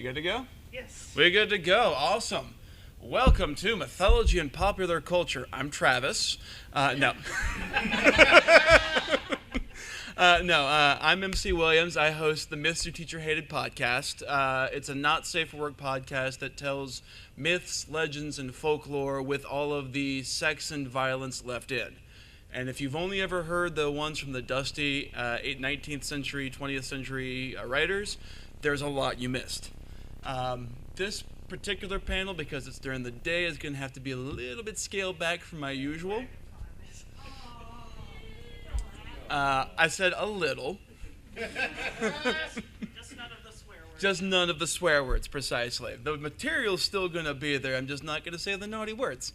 good to go? Yes. We're good to go. Awesome. Welcome to Mythology and Popular Culture. I'm Travis. No. I'm MC Williams. I host the Myths Your Teacher Hated podcast. It's a not safe for work podcast that tells myths, legends, and folklore with all of the sex and violence left in. And if you've only ever heard the ones from the dusty 19th century, 20th century writers, there's a lot you missed. This particular panel, because it's during the day, is going to have to be a little bit scaled back from my usual. I said a little. Just none of the swear words. Just none of the swear words, precisely. The material's still going to be there. I'm just not going to say the naughty words.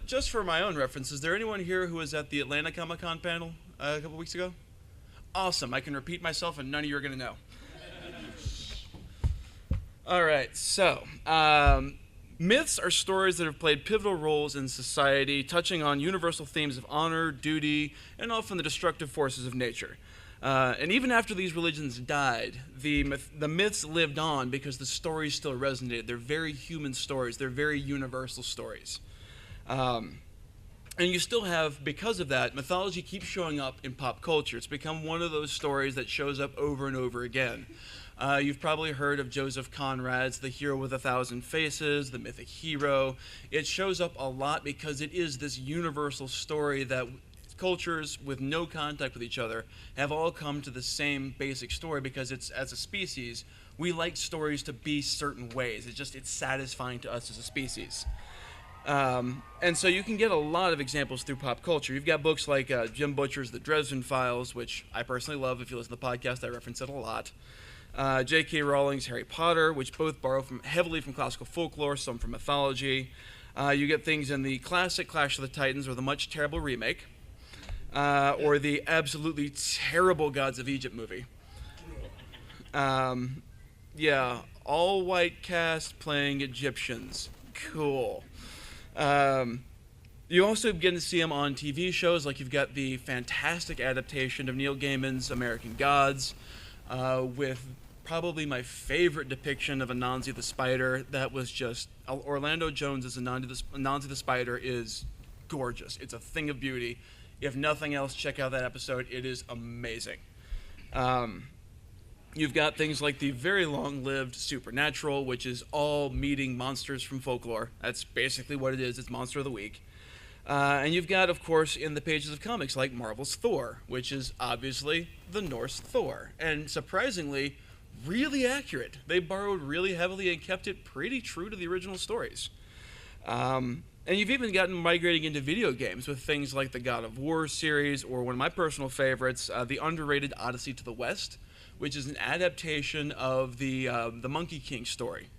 Just for my own reference, is there anyone here who was at the Atlanta Comic-Con panel a couple weeks ago? Awesome. I can repeat myself and none of you are going to know. All right, so myths are stories that have played pivotal roles in society, touching on universal themes of honor, duty, and often the destructive forces of nature. And even after these religions died, the myths lived on because the stories still resonated. They're very human stories. They're very universal stories. And you still have, because of that, mythology keeps showing up in pop culture. It's become one of those stories that shows up over and over again. You've probably heard of Joseph Conrad's The Hero with a Thousand Faces, the mythic hero. It shows up a lot because it is this universal story that cultures with no contact with each other have all come to the same basic story because it's, as a species, we like stories to be certain ways. It's satisfying to us as a species. And so you can get a lot of examples through pop culture. You've got books like Jim Butcher's The Dresden Files, which I personally love. If you listen to the podcast, I reference it a lot. J.K. Rowling's Harry Potter, which both borrow heavily from classical folklore, some from mythology. You get things in the classic Clash of the Titans or the much terrible remake, or the absolutely terrible Gods of Egypt movie. Yeah, all white cast playing Egyptians. Cool. You also begin to see them on TV shows, like you've got the fantastic adaptation of Neil Gaiman's American Gods, with probably my favorite depiction of Anansi the Spider. That was just, Orlando Jones as Anansi the Spider is gorgeous. It's a thing of beauty. If nothing else, check out that episode. It is amazing. You've got things like the very long-lived Supernatural, which is all meeting monsters from folklore. That's basically what it is. It's Monster of the Week. And you've got, of course, in the pages of comics, like Marvel's Thor, which is obviously the Norse Thor. And surprisingly, really accurate. They borrowed really heavily and kept it pretty true to the original stories. And you've even gotten migrating into video games with things like the God of War series, or one of my personal favorites, the underrated Odyssey to the West, which is an adaptation of the Monkey King story.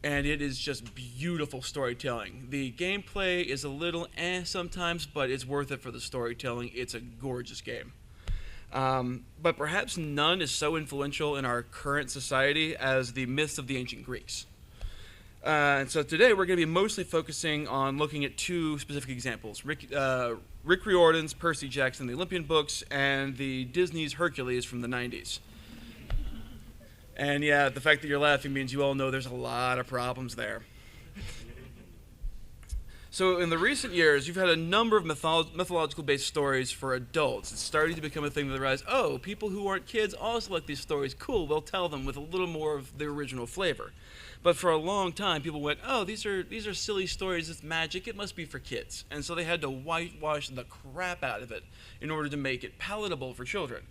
And it is just beautiful storytelling. The gameplay is a little sometimes, but it's worth it for the storytelling. It's a gorgeous game. But perhaps none is so influential in our current society as the myths of the ancient Greeks. And so today we're going to be mostly focusing on looking at two specific examples. Rick Riordan's Percy Jackson, the Olympian books, and the Disney's Hercules from the 90s. And yeah, the fact that you're laughing means you all know there's a lot of problems there. So in the recent years, you've had a number of mythological-based stories for adults. It's starting to become a thing that realize, oh, people who aren't kids also like these stories. Cool, we'll tell them with a little more of the original flavor. But for a long time, people went, oh, these are silly stories, it's magic, it must be for kids. And so they had to whitewash the crap out of it in order to make it palatable for children.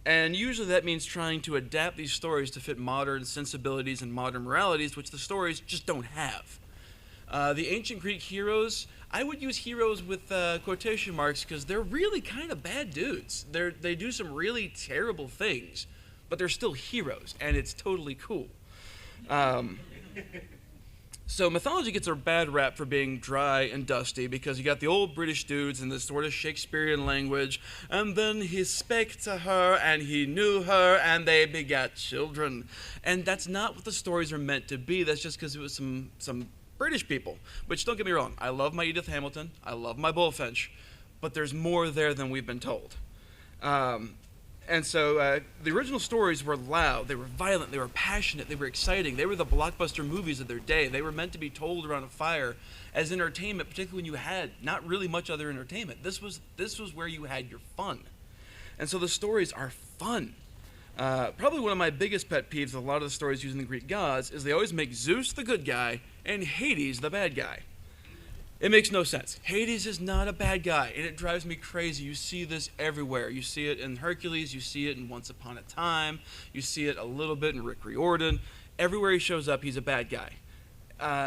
And usually that means trying to adapt these stories to fit modern sensibilities and modern moralities, which the stories just don't have. The ancient Greek heroes, I would use heroes with quotation marks because they're really kind of bad dudes. They do some really terrible things, but they're still heroes, and it's totally cool. So mythology gets a bad rap for being dry and dusty because you got the old British dudes in this sort of Shakespearean language, and then he spake to her, and he knew her, and they begat children. And that's not what the stories are meant to be. That's just because it was some British people, which, don't get me wrong, I love my Edith Hamilton, I love my Bullfinch, but there's more there than we've been told. And so the original stories were loud, they were violent, they were passionate, they were exciting. They were the blockbuster movies of their day. They were meant to be told around a fire as entertainment, particularly when you had not really much other entertainment. This was where you had your fun. And so the stories are fun. Probably one of my biggest pet peeves of a lot of the stories using the Greek gods is they always make Zeus the good guy and Hades the bad guy. It makes no sense. Hades is not a bad guy, and it drives me crazy. You see this everywhere. You see it in Hercules. You see it in Once Upon a Time. You see it a little bit in Rick Riordan. Everywhere he shows up, he's a bad guy.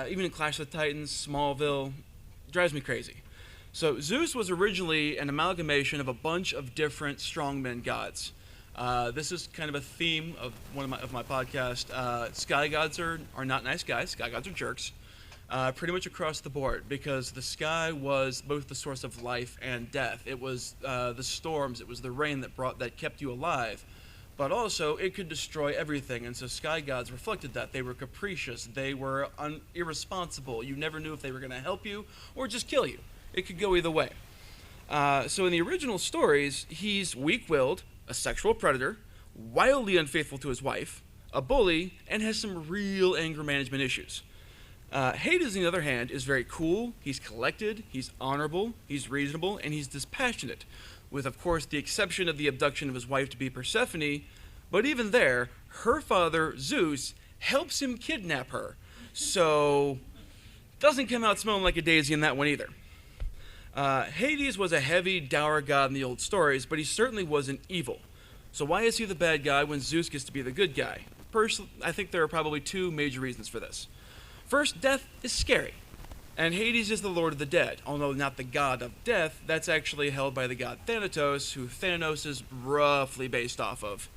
Even in Clash of the Titans, Smallville, it drives me crazy. So Zeus was originally an amalgamation of a bunch of different strongmen gods. This is kind of a theme of one of my podcast. Sky gods are not nice guys. Sky gods are jerks. Pretty much across the board, because the sky was both the source of life and death. It was the storms, it was the rain that kept you alive, but also it could destroy everything. And so sky gods reflected that. They were capricious, they were irresponsible. You never knew if they were going to help you or just kill you. It could go either way. So in the original stories, he's weak-willed, a sexual predator, wildly unfaithful to his wife, a bully, and has some real anger management issues. Hades, on the other hand, is very cool, he's collected, he's honorable, he's reasonable, and he's dispassionate, with, of course, the exception of the abduction of his wife to be Persephone, but even there, her father, Zeus, helps him kidnap her, so doesn't come out smelling like a daisy in that one either. Hades was a heavy, dour god in the old stories, but he certainly wasn't evil. So why is he the bad guy when Zeus gets to be the good guy? Personally, I think there are probably two major reasons for this. First, death is scary, and Hades is the lord of the dead. Although not the god of death, that's actually held by the god Thanatos, who Thanos is roughly based off of.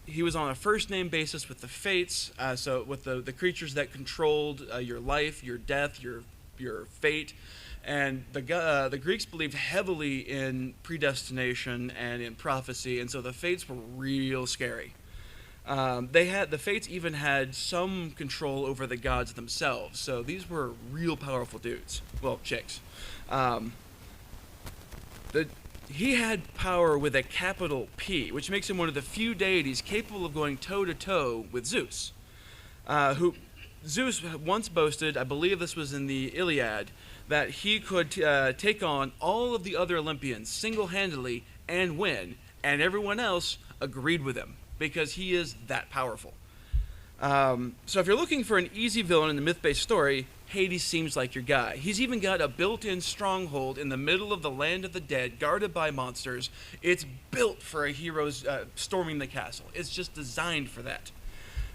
He was on a first-name basis with the Fates, so with the creatures that controlled your life, your death, your fate. And the Greeks believed heavily in predestination and in prophecy, and so the Fates were real scary. The Fates even had some control over the gods themselves, so these were real powerful dudes. Well, chicks. He had power with a capital P, which makes him one of the few deities capable of going toe-to-toe with Zeus. Who Zeus once boasted, I believe this was in the Iliad, that he could take on all of the other Olympians single-handedly and win, and everyone else agreed with him, because he is that powerful. So if you're looking for an easy villain in the myth-based story, Hades seems like your guy. He's even got a built-in stronghold in the middle of the land of the dead, guarded by monsters. It's built for a hero's storming the castle. It's just designed for that.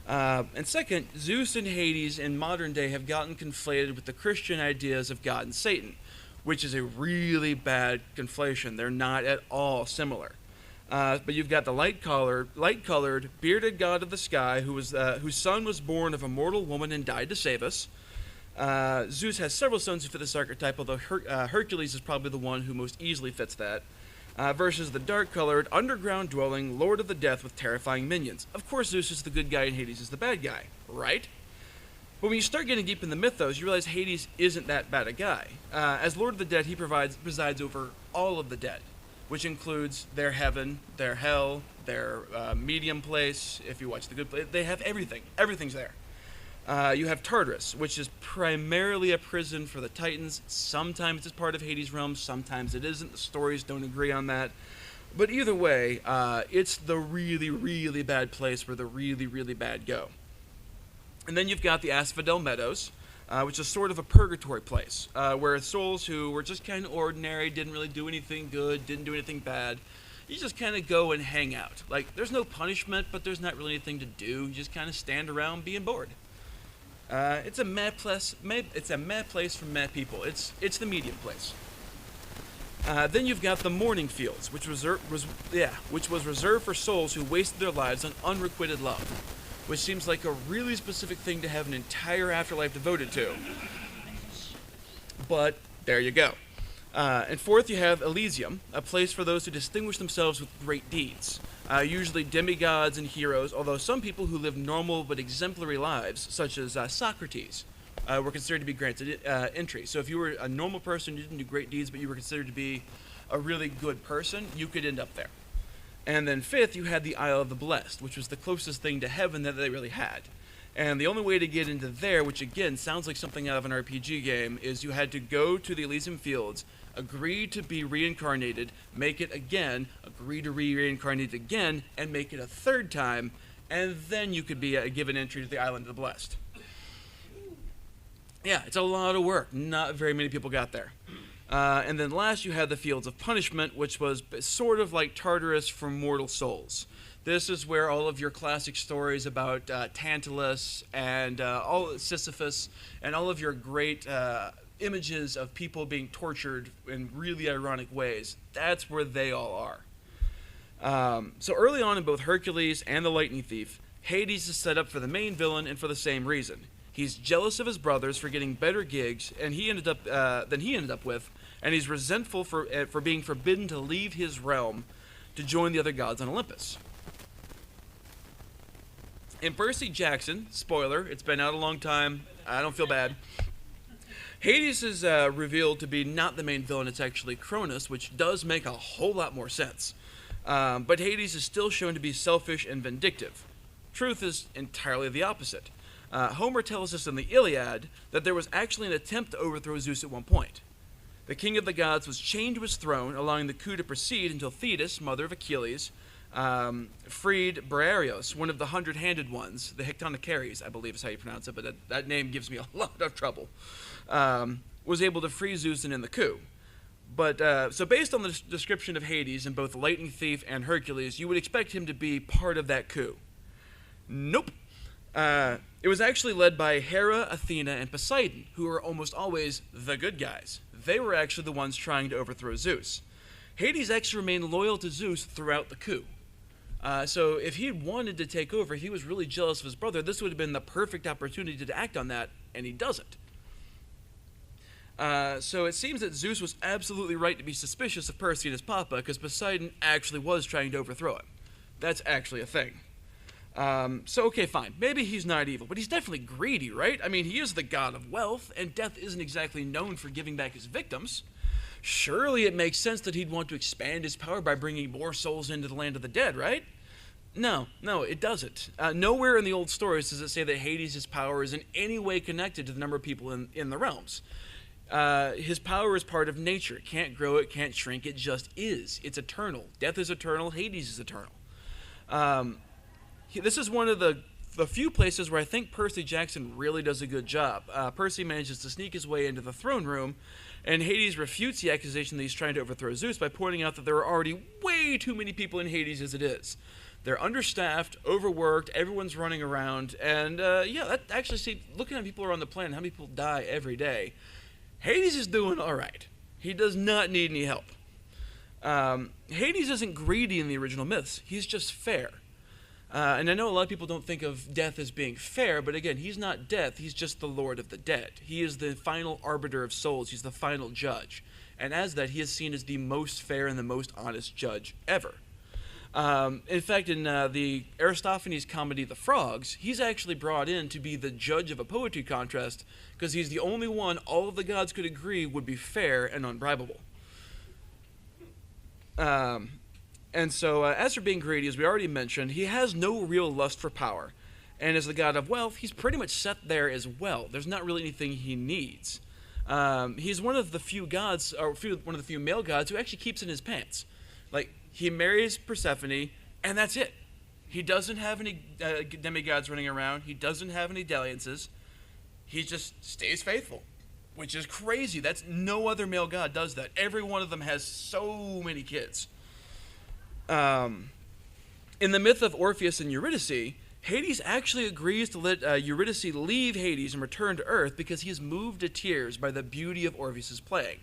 And second, Zeus and Hades in modern day have gotten conflated with the Christian ideas of God and Satan, which is a really bad conflation. They're not at all similar. But you've got the light-colored, bearded god of the sky, whose son was born of a mortal woman and died to save us. Zeus has several sons who fit this archetype, although Hercules is probably the one who most easily fits that. Versus the dark-colored, underground-dwelling Lord of the Death with terrifying minions. Of course, Zeus is the good guy and Hades is the bad guy, right? But when you start getting deep in the mythos, you realize Hades isn't that bad a guy. As Lord of the Dead, he presides over all of the dead, which includes their heaven, their hell, their medium place. If you watch the good place, they have everything. Everything's there. You have Tartarus, which is primarily a prison for the Titans. Sometimes it's part of Hades' realm, sometimes it isn't. The stories don't agree on that. But either way, it's the really, really bad place where the really, really bad go. And then you've got the Asphodel Meadows, which is sort of a purgatory place, where souls who were just kind of ordinary, didn't really do anything good, didn't do anything bad, you just kind of go and hang out. Like, there's no punishment, but there's not really anything to do. You just kind of stand around being bored. It's a mad place. It's a mad place for mad people. It's the medium place. Then you've got the Mourning Fields, which was reserved for souls who wasted their lives on unrequited love, which seems like a really specific thing to have an entire afterlife devoted to. But there you go. And fourth, you have Elysium, a place for those who distinguish themselves with great deeds. Usually demigods and heroes, although some people who live normal but exemplary lives, such as Socrates, were considered to be granted entry. So if you were a normal person, you didn't do great deeds, but you were considered to be a really good person, you could end up there. And then fifth, you had the Isle of the Blessed, which was the closest thing to heaven that they really had. And the only way to get into there, which again sounds like something out of an RPG game, is you had to go to the Elysian Fields, agree to be reincarnated, make it again, agree to be reincarnated again, and make it a third time, and then you could be given entry to the Island of the Blessed. Yeah, it's a lot of work. Not very many people got there. And then last, you had the Fields of Punishment, which was sort of like Tartarus for mortal souls. This is where all of your classic stories about Tantalus and all Sisyphus and all of your great images of people being tortured in really ironic ways, that's where they all are. So early on in both Hercules and the Lightning Thief, Hades is set up for the main villain and for the same reason. He's jealous of his brothers for getting better gigs than he ended up with, and he's resentful for being forbidden to leave his realm to join the other gods on Olympus. In Percy Jackson, spoiler, it's been out a long time, I don't feel bad, Hades is revealed to be not the main villain, it's actually Cronus, which does make a whole lot more sense. But Hades is still shown to be selfish and vindictive. Truth is entirely the opposite. Homer tells us in the Iliad that there was actually an attempt to overthrow Zeus at one point. The king of the gods was chained to his throne, allowing the coup to proceed until Thetis, mother of Achilles, freed Briareos, one of the 100-handed ones, the Hectonicaries, I believe is how you pronounce it, but that name gives me a lot of trouble, was able to free Zeus and end the coup. But, so based on the description of Hades in both the Lightning Thief and Hercules, you would expect him to be part of that coup. Nope. It was actually led by Hera, Athena, and Poseidon, who are almost always the good guys. They were actually the ones trying to overthrow Zeus. Hades actually remained loyal to Zeus throughout the coup. So if he wanted to take over, if he was really jealous of his brother, this would have been the perfect opportunity to act on that, and he doesn't. So it seems that Zeus was absolutely right to be suspicious of Percy and his papa, because Poseidon actually was trying to overthrow him. That's actually a thing. So okay, fine. Maybe he's not evil, but he's definitely greedy, right? I mean, he is the god of wealth, and death isn't exactly known for giving back his victims. Surely it makes sense that he'd want to expand his power by bringing more souls into the land of the dead, right? No, it doesn't. Nowhere in the old stories does it say that Hades' power is in any way connected to the number of people in the realms. His power is part of nature. It can't grow, it can't shrink, it just is. It's eternal. Death is eternal, Hades is eternal. This is one of the few places where I think Percy Jackson really does a good job. Percy manages to sneak his way into the throne room, and Hades refutes the accusation that he's trying to overthrow Zeus by pointing out that there are already way too many people in Hades as it is. They're understaffed, overworked, everyone's running around, and that actually, see, looking at people around the planet, how many people die every day, Hades is doing all right. He does not need any help. Hades isn't greedy in the original myths. He's just fair. And I know a lot of people don't think of death as being fair, but again, he's not death, he's just the Lord of the dead. He is the final arbiter of souls, he's the final judge. And as that, he is seen as the most fair and the most honest judge ever. In fact, in the Aristophanes comedy The Frogs, he's actually brought in to be the judge of a poetry contest because he's the only one all of the gods could agree would be fair and unbribable. And so, as for being greedy, as we already mentioned, he has no real lust for power. And as the god of wealth, he's pretty much set there as well. There's not really anything he needs. He's one of the few gods, or one of the few male gods who actually keeps in his pants. Like, he marries Persephone, and that's it. He doesn't have any demigods running around. He doesn't have any dalliances. He just stays faithful, which is crazy. No other male god does that. Every one of them has so many kids. In the myth of Orpheus and Eurydice, Hades actually agrees to let Eurydice leave Hades and return to Earth because he is moved to tears by the beauty of Orpheus' playing.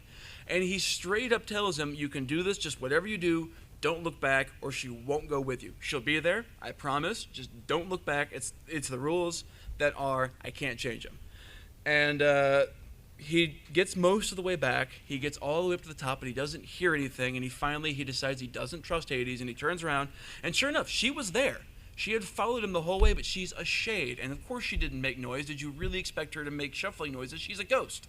And he straight up tells him, you can do this, just whatever you do, don't look back, or she won't go with you. She'll be there, I promise, just don't look back. It's the rules that are, I can't change them. And he gets most of the way back, he gets all the way up to the top, and he doesn't hear anything, and he decides he doesn't trust Hades, and he turns around, and sure enough, she was there. She had followed him the whole way, but she's a shade, and of course she didn't make noise. Did you really expect her to make shuffling noises? She's a ghost.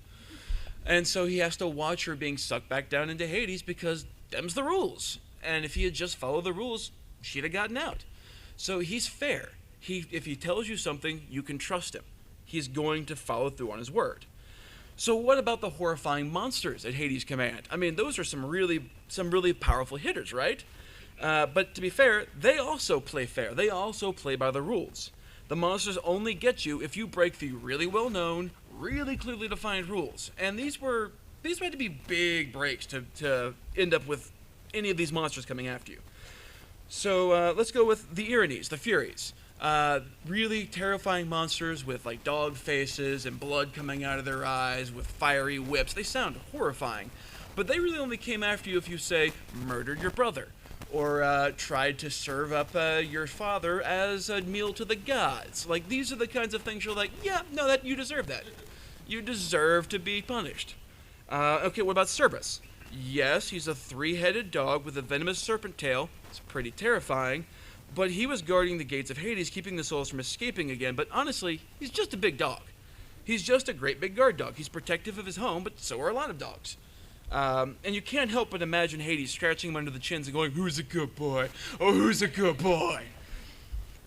And so he has to watch her being sucked back down into Hades because them's the rules. And if he had just followed the rules, she'd have gotten out. So he's fair. If he tells you something, you can trust him. He's going to follow through on his word. So what about the horrifying monsters at Hades' command? I mean, those are some really powerful hitters, right? But to be fair, they also play fair. They also play by the rules. The monsters only get you if you break the really well-known, really clearly defined rules. And these had to be big breaks to end up with any of these monsters coming after you. So let's go with the Erinyes, the Furies. Really terrifying monsters with like dog faces and blood coming out of their eyes with fiery whips. They sound horrifying, but they really only came after you if you, say, murdered your brother or tried to serve up your father as a meal to the gods. Like, these are the kinds of things you're like, yeah, no, that you deserve that. You deserve to be punished. Okay, what about Cerberus? Yes, he's a three-headed dog with a venomous serpent tail. It's pretty terrifying. But he was guarding the gates of Hades, keeping the souls from escaping again. But honestly, he's just a big dog. He's just a great big guard dog. He's protective of his home, but so are a lot of dogs. And you can't help but imagine Hades scratching him under the chins and going, "Who's a good boy? Oh, who's a good boy?"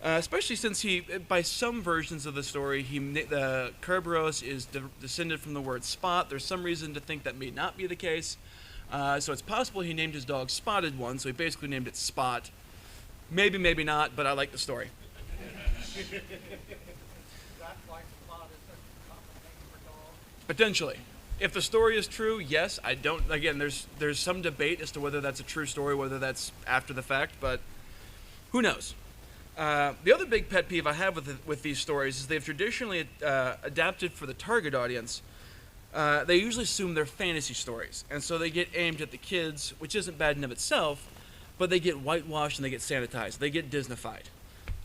Especially since by some versions of the story, Kerberos is descended from the word spot. There's some reason to think that may not be the case. So it's possible he named his dog Spotted One, so he basically named it Spot. Maybe, maybe not, but I like the story. Potentially. If the story is true, yes. I don't. Again, there's some debate as to whether that's a true story, whether that's after the fact, but who knows? The other big pet peeve I have with these stories is they've traditionally adapted for the target audience. They usually assume they're fantasy stories, and so they get aimed at the kids, which isn't bad in of itself, but they get whitewashed and they get sanitized. They get Disneyfied.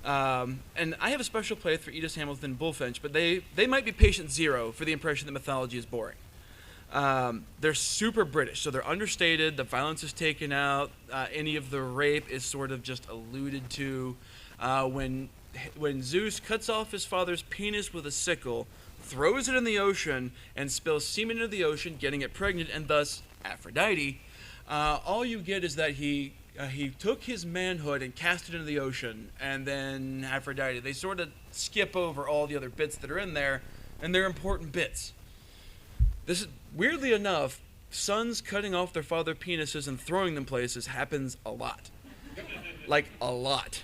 And I have a special place for Edith Hamilton and Bullfinch, but they might be patient zero for the impression that mythology is boring. They're super British, so they're understated, the violence is taken out, any of the rape is sort of just alluded to. When Zeus cuts off his father's penis with a sickle, throws it in the ocean, and spills semen into the ocean, getting it pregnant, and thus Aphrodite, all you get is that he took his manhood and cast it into the ocean, and then Aphrodite. They sort of skip over all the other bits that are in there, and they're important bits. This is, weirdly enough, sons cutting off their father penises and throwing them places happens a lot. Like, a lot.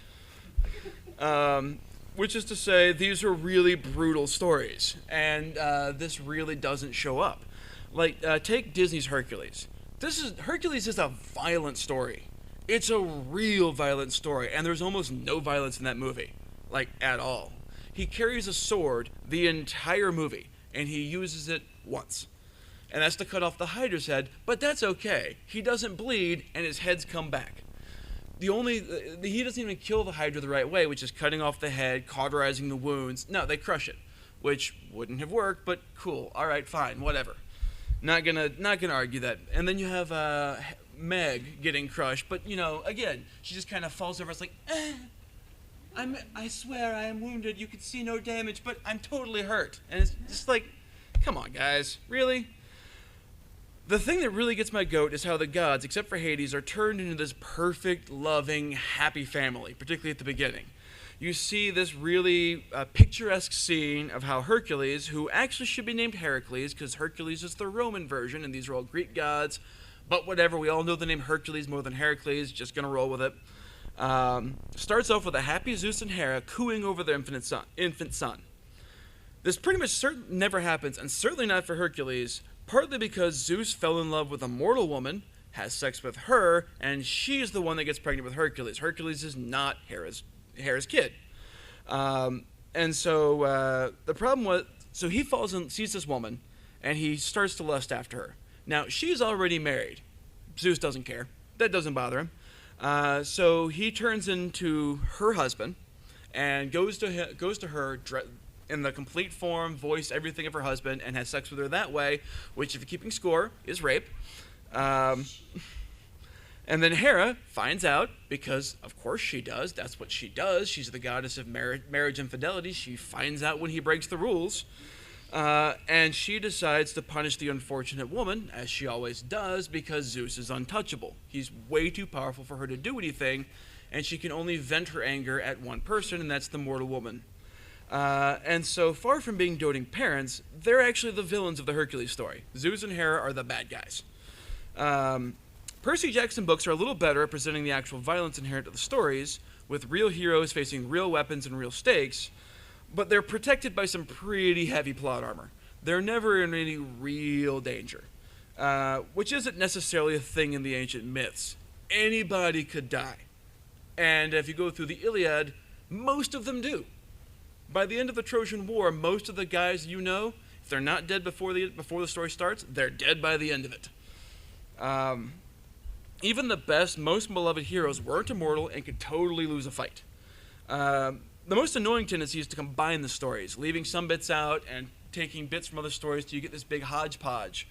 Which is to say, these are really brutal stories, and this really doesn't show up. Like, take Disney's Hercules. Hercules is a violent story. It's a real violent story, and there's almost no violence in that movie, like, at all. He carries a sword the entire movie, and he uses it once. And that's to cut off the Hydra's head, but that's okay. He doesn't bleed, and his heads come back. He doesn't even kill the Hydra the right way, which is cutting off the head, cauterizing the wounds. No, they crush it, which wouldn't have worked, but cool. All right, fine, whatever. Not gonna argue that. And then you have Meg getting crushed, but again, she just kind of falls over. It's like, I swear I am wounded. You can see no damage, but I'm totally hurt. And it's just like, come on, guys, really? The thing that really gets my goat is how the gods, except for Hades, are turned into this perfect, loving, happy family, particularly at the beginning. You see this really picturesque scene of how Hercules, who actually should be named Heracles, because Hercules is the Roman version, and these are all Greek gods, but whatever, we all know the name Hercules more than Heracles, just gonna roll with it. Starts off with a happy Zeus and Hera cooing over their infant son. This pretty much never happens, and certainly not for Hercules, partly because Zeus fell in love with a mortal woman, has sex with her, and she's the one that gets pregnant with Hercules. Hercules is not Hera's kid. And so the problem was, so he sees this woman, and he starts to lust after her. Now, she's already married. Zeus doesn't care. That doesn't bother him. So he turns into her husband and goes to her in the complete form, voice, everything of her husband, and has sex with her that way, which, if you're keeping score, is rape. And then Hera finds out, because of course she does, that's what she does, she's the goddess of marriage and fidelity, she finds out when he breaks the rules, and she decides to punish the unfortunate woman, as she always does, because Zeus is untouchable. He's way too powerful for her to do anything, and she can only vent her anger at one person, and that's the mortal woman. And so, far from being doting parents, they're actually the villains of the Hercules story. Zeus and Hera are the bad guys. Percy Jackson books are a little better at presenting the actual violence inherent to the stories, with real heroes facing real weapons and real stakes, but they're protected by some pretty heavy plot armor. They're never in any real danger, which isn't necessarily a thing in the ancient myths. Anybody could die. And if you go through the Iliad, most of them do. By the end of the Trojan War, most of the guys you know, if they're not dead before the story starts, they're dead by the end of it. Even the best, most beloved heroes weren't immortal and could totally lose a fight. The most annoying tendency is to combine the stories, leaving some bits out and taking bits from other stories till you get this big hodgepodge.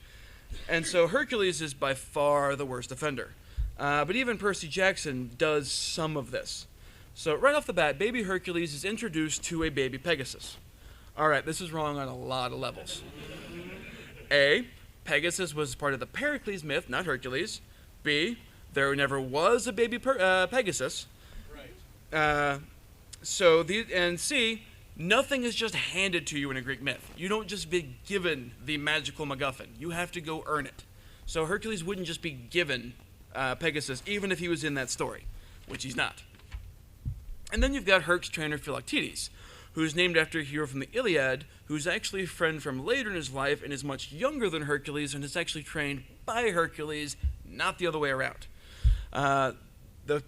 And so Hercules is by far the worst offender. But even Percy Jackson does some of this. So right off the bat, baby Hercules is introduced to a baby Pegasus. All right, this is wrong on a lot of levels. A, Pegasus was part of the Pericles myth, not Hercules. B, there never was a baby Pegasus. Right. And C, nothing is just handed to you in a Greek myth. You don't just be given the magical MacGuffin. You have to go earn it. So Hercules wouldn't just be given Pegasus, even if he was in that story, which he's not. And then you've got Herc's trainer Philoctetes, who's named after a hero from the Iliad, who's actually a friend from later in his life and is much younger than Hercules and is actually trained by Hercules, not the other way around. The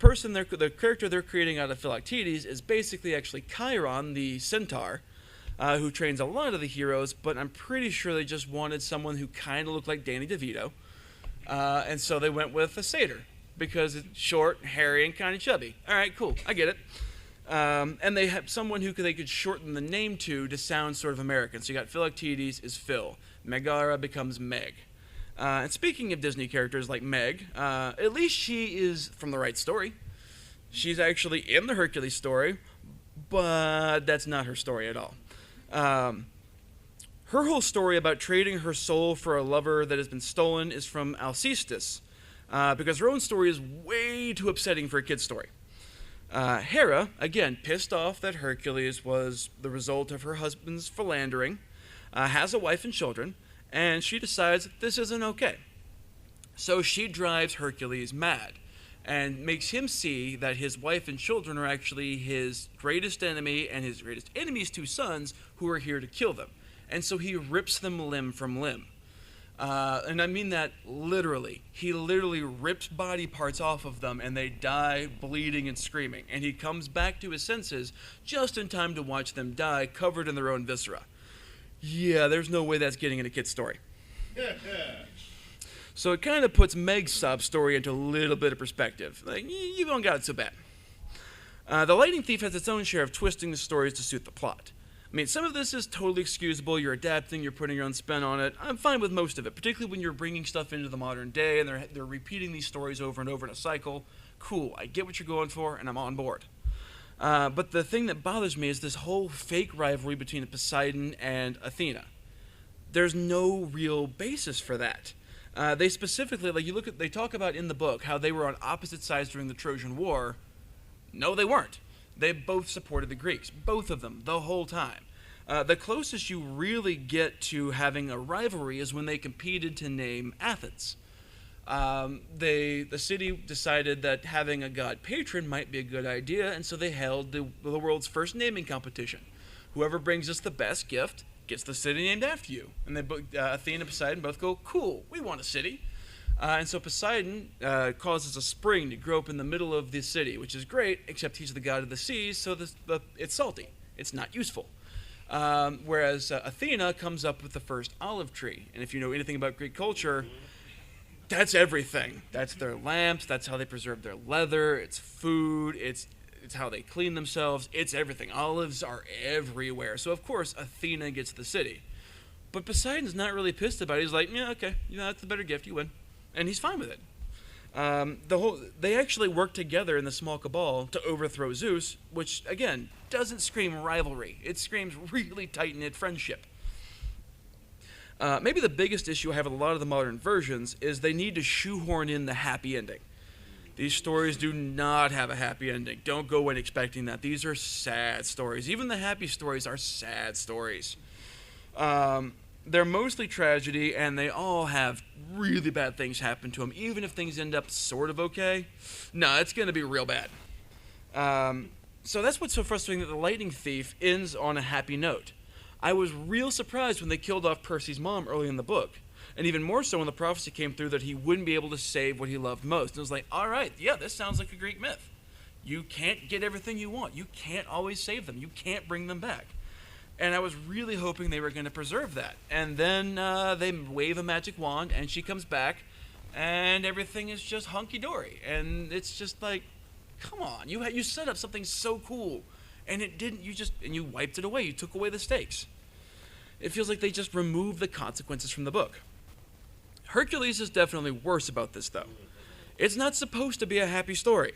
character they're creating out of Philoctetes is basically actually Chiron, the centaur, who trains a lot of the heroes, but I'm pretty sure they just wanted someone who kind of looked like Danny DeVito, and so they went with a satyr, because it's short, hairy, and kind of chubby. All right, cool, I get it. And they have someone who they could shorten the name to sound sort of American. So you got Philoctetes is Phil. Megara becomes Meg. And speaking of Disney characters like Meg, at least she is from the right story. She's actually in the Hercules story, but that's not her story at all. Her whole story about trading her soul for a lover that has been stolen is from Alcestis, because her own story is way too upsetting for a kid's story. Hera, again, pissed off that Hercules was the result of her husband's philandering, has a wife and children, and she decides that this isn't okay. So she drives Hercules mad and makes him see that his wife and children are actually his greatest enemy and his greatest enemy's two sons who are here to kill them. And so he rips them limb from limb. And I mean that literally. He literally rips body parts off of them and they die bleeding and screaming. And he comes back to his senses just in time to watch them die covered in their own viscera. Yeah, there's no way that's getting in a kid's story. So it kind of puts Meg's sob story into a little bit of perspective. Like, you don't got it so bad. The Lightning Thief has its own share of twisting the stories to suit the plot. I mean, some of this is totally excusable. You're adapting, you're putting your own spin on it. I'm fine with most of it, particularly when you're bringing stuff into the modern day and they're repeating these stories over and over in a cycle. Cool, I get what you're going for, and I'm on board. But the thing that bothers me is this whole fake rivalry between Poseidon and Athena. There's no real basis for that. They specifically, they talk about in the book how they were on opposite sides during the Trojan War. No, they weren't. They both supported the Greeks, both of them, the whole time. The closest you really get to having a rivalry is when they competed to name Athens. The city decided that having a god patron might be a good idea, and so they held the world's first naming competition. Whoever brings us the best gift gets the city named after you. And Athena and Poseidon both go, cool, we want a city. And so Poseidon causes a spring to grow up in the middle of the city, which is great, except he's the god of the seas, so it's salty. It's not useful. Whereas Athena comes up with the first olive tree. And if you know anything about Greek culture, that's everything. That's their lamps, that's how they preserve their leather, it's food, it's how they clean themselves, it's everything. Olives are everywhere. So of course Athena gets the city. But Poseidon's not really pissed about it. He's like, yeah, okay, that's the better gift, you win. And he's fine with it. They actually work together in the small cabal to overthrow Zeus, which, again, doesn't scream rivalry. It screams really tight-knit friendship. Maybe the biggest issue I have with a lot of the modern versions is they need to shoehorn in the happy ending. These stories do not have a happy ending. Don't go in expecting that. These are sad stories. Even the happy stories are sad stories. They're mostly tragedy, and they all have really bad things happen to them. Even if things end up sort of okay, no, it's going to be real bad. So that's what's so frustrating, that The Lightning Thief ends on a happy note. I was real surprised when they killed off Percy's mom early in the book. And even more so when the prophecy came through that he wouldn't be able to save what he loved most. And it was like, all right, yeah, this sounds like a Greek myth. You can't get everything you want. You can't always save them. You can't bring them back. And I was really hoping they were going to preserve that. And then they wave a magic wand, and she comes back, and everything is just hunky-dory. And it's just like, come on. You set up something so cool, and it didn't. You wiped it away. You took away the stakes. It feels like they just removed the consequences from the book. Hercules is definitely worse about this, though. It's not supposed to be a happy story.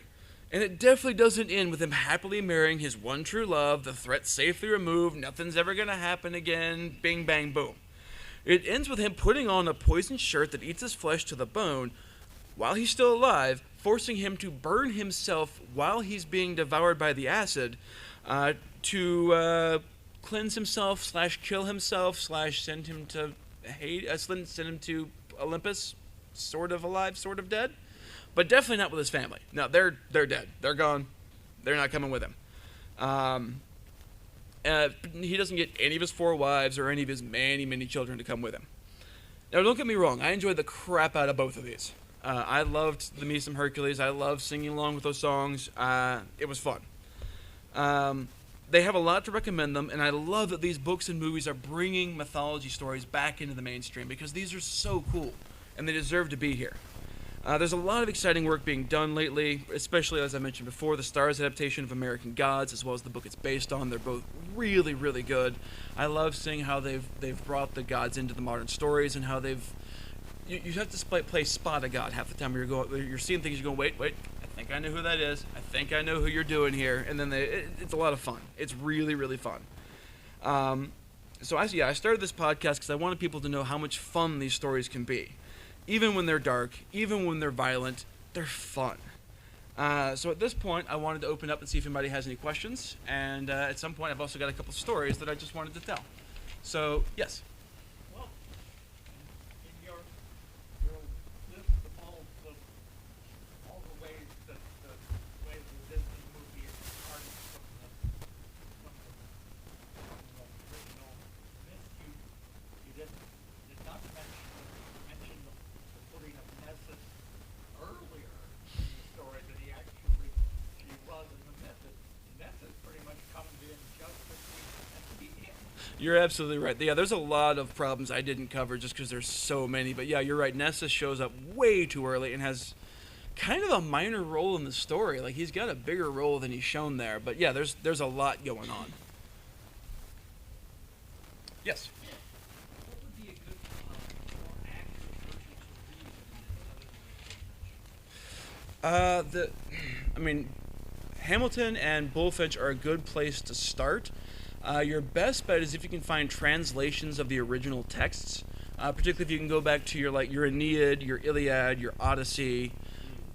And it definitely doesn't end with him happily marrying his one true love, the threat safely removed, nothing's ever going to happen again, bing, bang, boom. It ends with him putting on a poisoned shirt that eats his flesh to the bone while he's still alive, forcing him to burn himself while he's being devoured by the acid to cleanse himself / kill himself / send him to send him to Olympus, sort of alive, sort of dead, but definitely not with his family. No, they're dead. They're gone. They're not coming with him. He doesn't get any of his 4 wives or any of his many children to come with him. Now, don't get me wrong. I enjoyed the crap out of both of these. I loved the Me Some Hercules. I loved singing along with those songs. It was fun. They have a lot to recommend them, and I love that these books and movies are bringing mythology stories back into the mainstream because these are so cool, and they deserve to be here. There's a lot of exciting work being done lately, especially, as I mentioned before, the Stars adaptation of American Gods, as well as the book it's based on. They're both really, really good. I love seeing how they've brought the gods into the modern stories, and how you have to play spot a god half the time. You're seeing things, you're going, wait, I think I know who that is. I think I know who you're doing here. And then it's a lot of fun. It's really, really fun. So I started this podcast because I wanted people to know how much fun these stories can be. Even when they're dark, even when they're violent, they're fun. So at this point, I wanted to open up and see if anybody has any questions. And at some point, I've also got a couple stories that I just wanted to tell. So, yes. Well, in your list of all the ways that the Disney movie is starting from the original myth, you did not mention the putting of Nessus earlier in the story that she was in the myth. Nessus pretty much comes in just as we in. You're absolutely right. Yeah, there's a lot of problems I didn't cover just because there's so many. But yeah, you're right. Nessus shows up way too early and has kind of a minor role in the story. Like, he's got a bigger role than he's shown there. But yeah, there's a lot going on. Yes? What would be a good, more accurate version to read? Hamilton and Bullfinch are a good place to start. Your best bet is if you can find translations of the original texts, particularly if you can go back to your Aeneid, your Iliad, your Odyssey,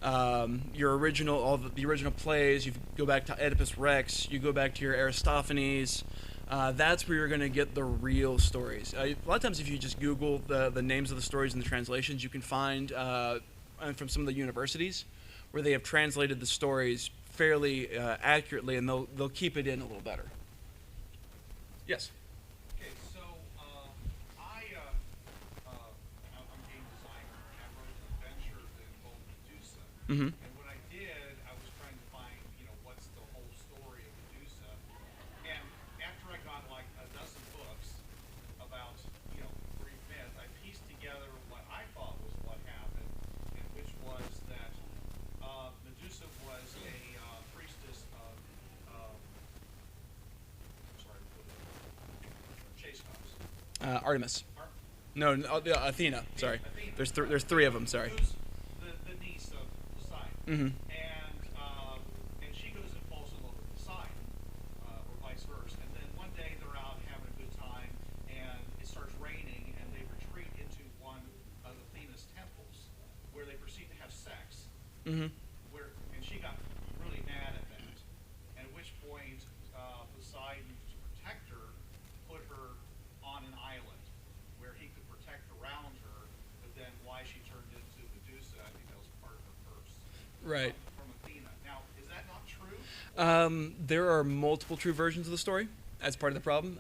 your original, the original plays. You go back to Oedipus Rex. You go back to your Aristophanes. That's where you're going to get the real stories. A lot of times, if you just Google the names of the stories and the translations, you can find from some of the universities where they have translated the stories fairly accurately, and they'll keep it in a little better. Yes. Okay, so I'm a game designer, and I wrote an adventure that involved Medusa. Mm-hmm. And what I did, I was trying to find, what's the whole story of Medusa. And after I got like a dozen books about, Greek myth, I pieced together what I thought was what happened, and which was that Medusa was a priestess of chase dogs. Artemis. No, Athena. Sorry. Athena. There's 3 of them. Sorry. Who's the niece of Poseidon. Mm-hmm. And she goes and falls in love with Poseidon, or vice versa. And then one day they're out having a good time, and it starts raining, and they retreat into one of Athena's temples, where they proceed to have sex. Mm-hmm. Where then why she turned into Medusa. I think that was part of her curse. Right. From Athena. Now, is that not true? There are multiple true versions of the story. That's part of the problem.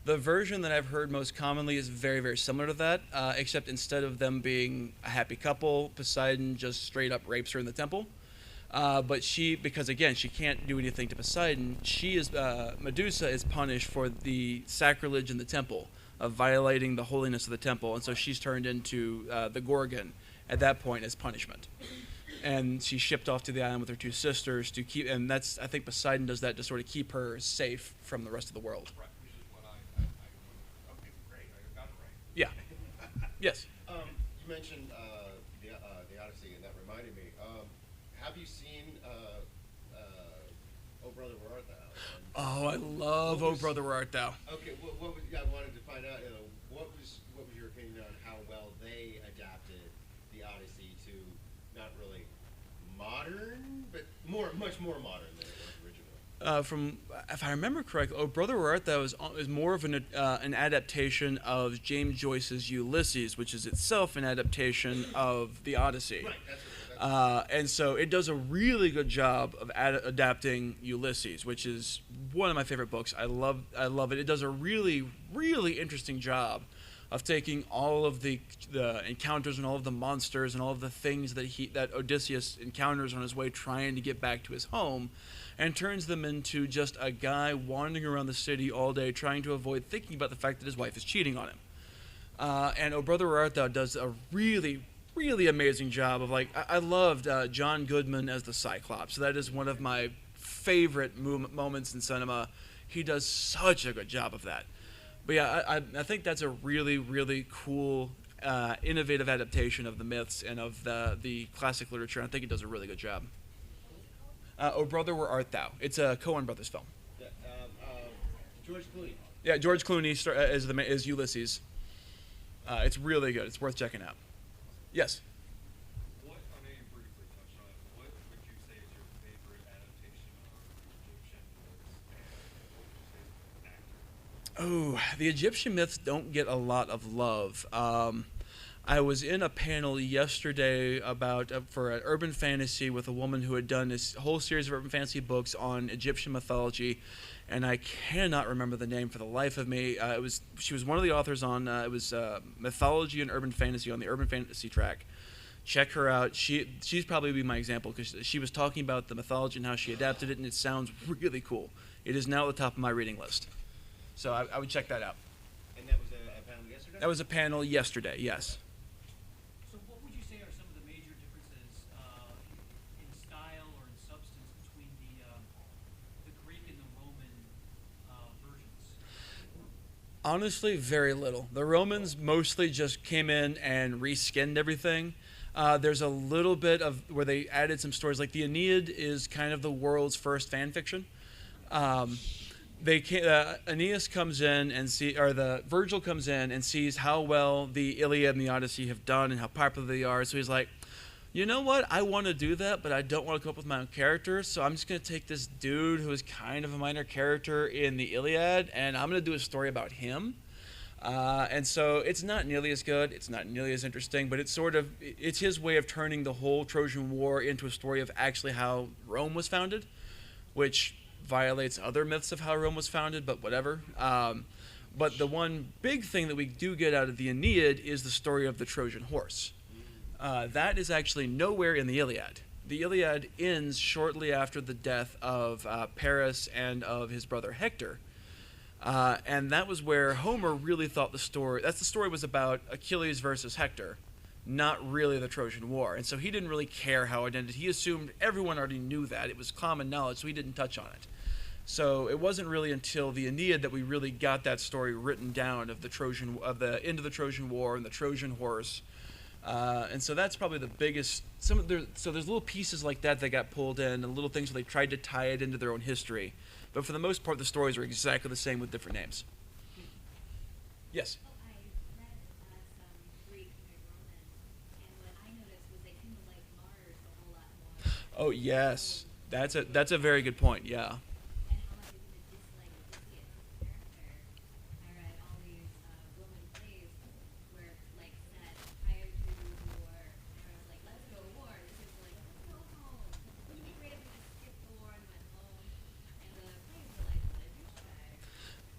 The version that I've heard most commonly is very, very similar to that, except instead of them being a happy couple, Poseidon just straight up rapes her in the temple. But because again, she can't do anything to Poseidon, Medusa is punished for the sacrilege in the temple, of violating the holiness of the temple, and so she's turned into the Gorgon at that point as punishment. And she's shipped off to the island with her two sisters to keep, and I think Poseidon does that to sort of keep her safe from the rest of the world. Right, which is what okay, great, I got it right. Yeah. Yes. You mentioned the Odyssey, and that reminded me. Have you seen Oh Brother Where Art Thou? Oh, I love Oh Brother Where Art Thou. Okay, what was, I wanted to find out. What was your opinion on how well they adapted the Odyssey to not really modern, but much more modern than it was originally? If I remember correctly, Oh Brother Where Art Thou is more of an adaptation of James Joyce's Ulysses, which is itself an adaptation of the Odyssey. Right, that's and so it does a really good job of adapting Ulysses, which is one of my favorite books. I love it. It does a really, really interesting job of taking all of the encounters and all of the monsters and all of the things that Odysseus encounters on his way trying to get back to his home, and turns them into just a guy wandering around the city all day trying to avoid thinking about the fact that his wife is cheating on him. And Oh Brother Where Art Thou does a really, really amazing job of, like, I loved John Goodman as the Cyclops. That is one of my favorite moments in cinema. He does such a good job of that. But yeah, I think that's a really, really cool, innovative adaptation of the myths and of the classic literature. I think it does a really good job. Oh Brother Where Art Thou? It's a Coen Brothers film. Yeah, George Clooney. Yeah, George Clooney is Ulysses. It's really good. It's worth checking out. Yes. I know you briefly touched on it. What would you say is your favorite adaptation of Egyptian myths, and what would you say is an actor? Oh, the Egyptian myths don't get a lot of love. I was in a panel yesterday for an urban fantasy with a woman who had done this whole series of urban fantasy books on Egyptian mythology, and I cannot remember the name for the life of me. She was one of the authors on Mythology and Urban Fantasy on the Urban Fantasy track. Check her out. She's probably be my example, because she was talking about the mythology and how she adapted it, and it sounds really cool. It is now at the top of my reading list, so I would check that out. And that was a panel yesterday? That was a panel yesterday. Yes. So what would you say are some of the major differences in style or in substance between the Greek and the Roman versions? Honestly, very little. The Romans mostly just came in and reskinned everything. There's a little bit of where they added some stories, like the Aeneid is kind of the world's first fan fiction. Aeneas comes in Virgil comes in and sees how well the Iliad and the Odyssey have done and how popular they are. So he's like, you know what? I want to do that, but I don't want to come up with my own characters. So I'm just going to take this dude who is kind of a minor character in the Iliad, and I'm going to do a story about him. And so it's not nearly as good. It's not nearly as interesting, but it's his way of turning the whole Trojan War into a story of actually how Rome was founded, which violates other myths of how Rome was founded, but whatever. But the one big thing that we do get out of the Aeneid is the story of the Trojan horse. That is actually nowhere in the Iliad. The Iliad ends shortly after the death of Paris and of his brother Hector. And that was where Homer really thought the story was about Achilles versus Hector, not really the Trojan War. And so he didn't really care how it ended. He assumed everyone already knew that. It was common knowledge, so he didn't touch on it. So it wasn't really until the Aeneid that we really got that story written down of the end of the Trojan War and the Trojan horse. And so that's probably the biggest. So there's little pieces like that got pulled in, and little things where they tried to tie it into their own history. But for the most part, the stories are exactly the same with different names. Yes. I read some Greek and Roman, and what I noticed was they seemed to like Mars a whole lot more. Oh yes, that's a very good point. Yeah. And how much they seemed to dislike Odysseus as a character. I read all these Roman plays where it's like set prior to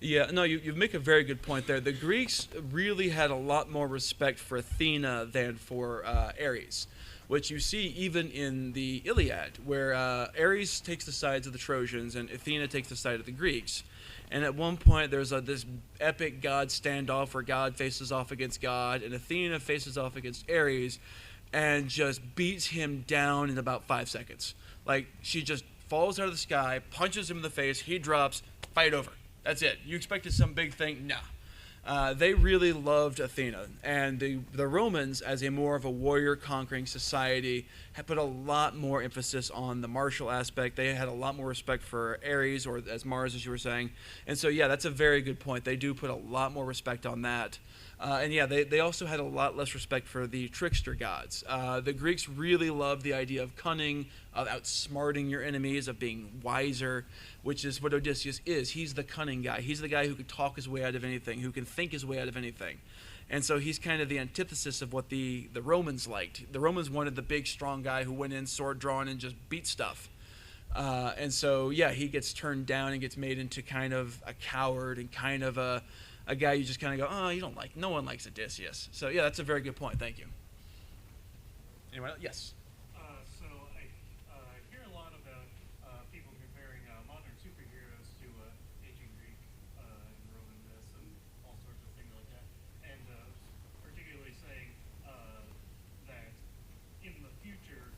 Yeah, no, you make a very good point there. The Greeks really had a lot more respect for Athena than for Ares, which you see even in the Iliad, where Ares takes the sides of the Trojans and Athena takes the side of the Greeks. And at one point, there's this epic god standoff where God faces off against God and Athena faces off against Ares and just beats him down in about 5 seconds. Like, she just falls out of the sky, punches him in the face, he drops, fight over. That's it. You expected some big thing? Nah. They really loved Athena, and the Romans, as a more of a warrior-conquering society, had put a lot more emphasis on the martial aspect. They had a lot more respect for Ares, or as Mars, as you were saying. And so, yeah, that's a very good point. They do put a lot more respect on that. And yeah, they also had a lot less respect for the trickster gods. The Greeks really loved the idea of cunning, of outsmarting your enemies, of being wiser, which is what Odysseus is. He's the cunning guy. He's the guy who can talk his way out of anything, who can think his way out of anything. And so he's kind of the antithesis of what the Romans liked. The Romans wanted the big, strong guy who went in sword drawn and just beat stuff. And so, yeah, he gets turned down and gets made into kind of a coward and kind of a guy you just kind of go, oh, you don't like, no one likes Odysseus. So, yeah, that's a very good point. Thank you. Anyone else? Yes. So I hear a lot about people comparing modern superheroes to ancient Greek and Roman myths and all sorts of things like that, and particularly saying that in the future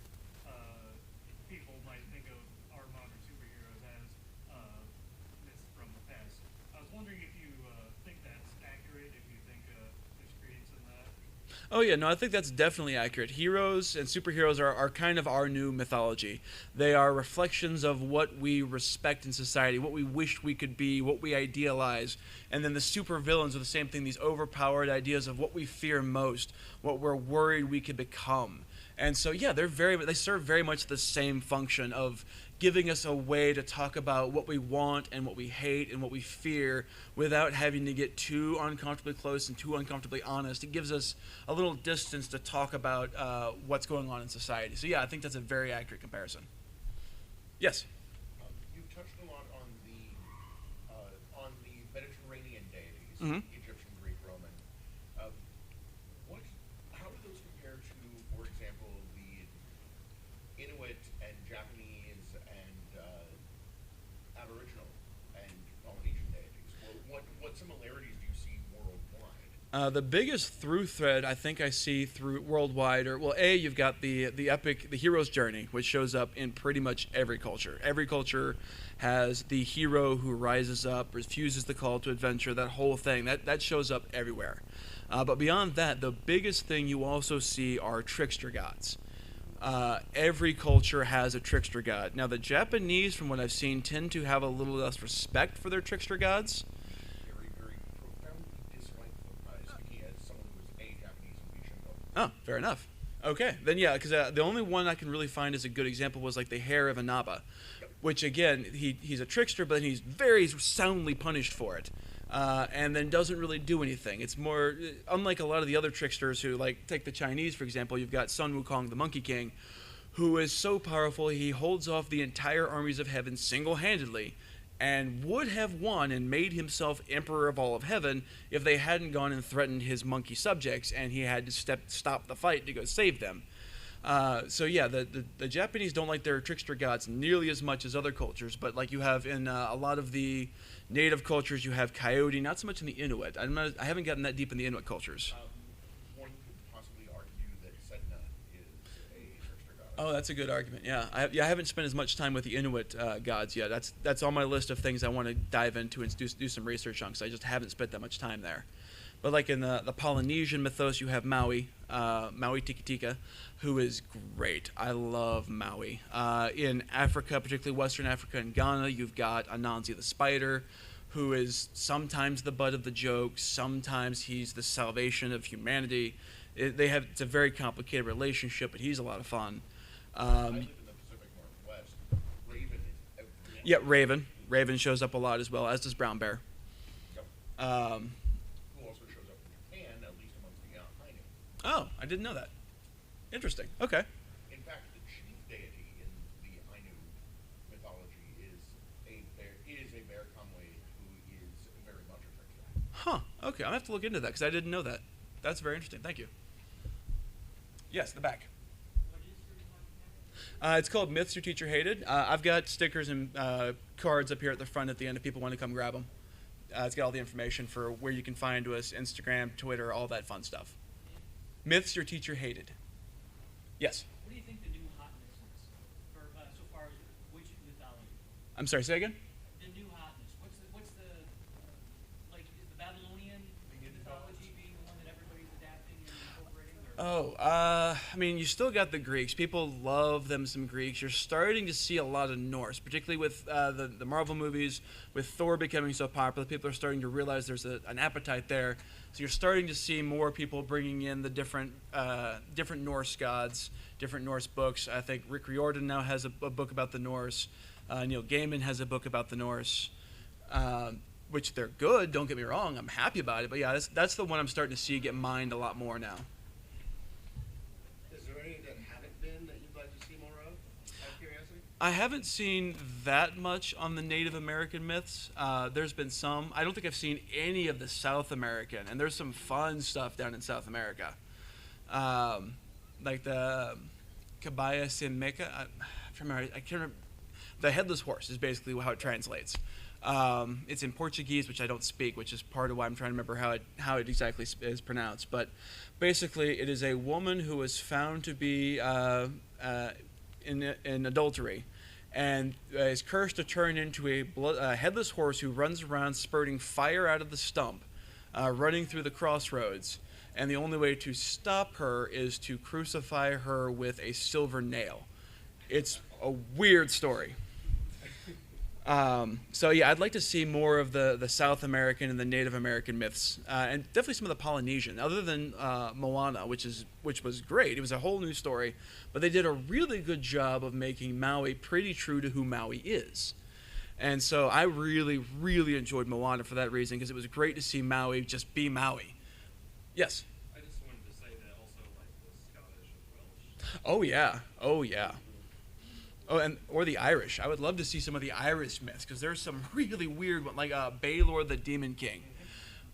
people might think of our modern superheroes as myths from the past. I was wondering if you think that's accurate, if you think there's credence in that. Oh, yeah, no, I think that's definitely accurate. Heroes and superheroes are kind of our new mythology. They are reflections of what we respect in society, what we wish we could be, what we idealize. And then the supervillains are the same thing, these overpowered ideas of what we fear most, what we're worried we could become. And so, yeah, they serve very much the same function of giving us a way to talk about what we want and what we hate and what we fear without having to get too uncomfortably close and too uncomfortably honest. It gives us a little distance to talk about what's going on in society. So, yeah, I think that's a very accurate comparison. Yes? You touched a lot on the Mediterranean deities, Mhm. Egyptian, Greek, Roman. How do those compare to, for example, the Inuit and Japanese and Aboriginal and Polynesian deities? What similarities do you see worldwide? The biggest through thread I think I see through worldwide, you've got the epic, the hero's journey, which shows up in pretty much every culture. Every culture has the hero who rises up, refuses the call to adventure, that whole thing. That shows up everywhere. But beyond that, the biggest thing you also see are trickster gods. Every culture has a trickster god. Now, the Japanese, from what I've seen, tend to have a little less respect for their trickster gods. Very, very profoundly dislike them, speaking as someone who is a Japanese and Bishingo. Oh, fair enough. Okay, then yeah, because the only one I can really find as a good example was like the Hare of Inaba, which again, he's a trickster, but he's very soundly punished for it. And then doesn't really do anything. It's more, unlike a lot of the other tricksters who, like, take the Chinese, for example, you've got Sun Wukong, the Monkey King, who is so powerful he holds off the entire armies of heaven single-handedly and would have won and made himself emperor of all of heaven if they hadn't gone and threatened his monkey subjects and he had to stop the fight to go save them. So yeah, the Japanese don't like their trickster gods nearly as much as other cultures, but like you have in a lot of the native cultures, you have coyote, not so much in the Inuit. I haven't gotten that deep in the Inuit cultures. One could possibly argue that Sedna is a trickster god. Oh, that's a good argument. Yeah, I haven't spent as much time with the Inuit gods yet. That's on my list of things I want to dive into and do some research on, because I just haven't spent that much time there. But like in the Polynesian mythos, you have Maui, Maui Tiki Tika, who is great. I love Maui. In Africa, particularly Western Africa and Ghana, you've got Anansi the spider, who is sometimes the butt of the joke, sometimes he's the salvation of humanity. It's a very complicated relationship, but he's a lot of fun. I live in the Pacific Northwest. Raven is everywhere. Yeah, Raven. Raven shows up a lot as well, as does Brown Bear. Yep. Um, Who also shows up in Japan, at least amongst the Ainu. oh, I didn't know that. Interesting. Okay. In fact, the chief deity in the Ainu mythology is a bear conway who is very Huh. Okay, I'll have to look into that because I didn't know that. That's very interesting. Thank you. Yes, the back. What is your department? It's called Myths Your Teacher Hated. I've got stickers and cards up here at the front at the end if people want to come grab them. It's got all the information for where you can find us, Instagram, Twitter, all that fun stuff. Myths Your Teacher Hated. Yes. What do you think the new hotness is for so far as which mythology? I'm sorry, say again? The new hotness. What's the like? Is the Babylonian mythology being the one that everybody's adapting and incorporating? Or? I mean, you still got the Greeks. People love them some Greeks. You're starting to see a lot of Norse, particularly with the Marvel movies, with Thor becoming so popular. People are starting to realize there's an appetite there. So you're starting to see more people bringing in the different Norse gods, different Norse books. I think Rick Riordan now has a book about the Norse. Neil Gaiman has a book about the Norse, which they're good. Don't get me wrong. I'm happy about it. But yeah, that's the one I'm starting to see get mined a lot more now. Is there any that haven't been that you'd like to see more of? Out of curiosity. I haven't seen that much on the Native American myths. There's been some. I don't think I've seen any of the South American, and there's some fun stuff down in South America. Like the Cabaya Sin Meca. I can't remember. The Headless Horse is basically how it translates. It's in Portuguese, which I don't speak, which is part of why I'm trying to remember how it exactly is pronounced. But basically, it is a woman who was found to be in adultery, and is cursed to turn into a headless horse who runs around spurting fire out of the stump, running through the crossroads. And the only way to stop her is to crucify her with a silver nail. It's a weird story. So yeah, I'd like to see more of the South American and the Native American myths, and definitely some of the Polynesian, other than Moana, which was great. It was a whole new story, but they did a really good job of making Maui pretty true to who Maui is. And so I really, really enjoyed Moana for that reason, because it was great to see Maui just be Maui. Yes? I just wanted to say that also, like, the Scottish and Welsh. Oh yeah. Oh yeah. Oh, or the Irish. I would love to see some of the Irish myths, because there's some really weird ones, like Balor the Demon King.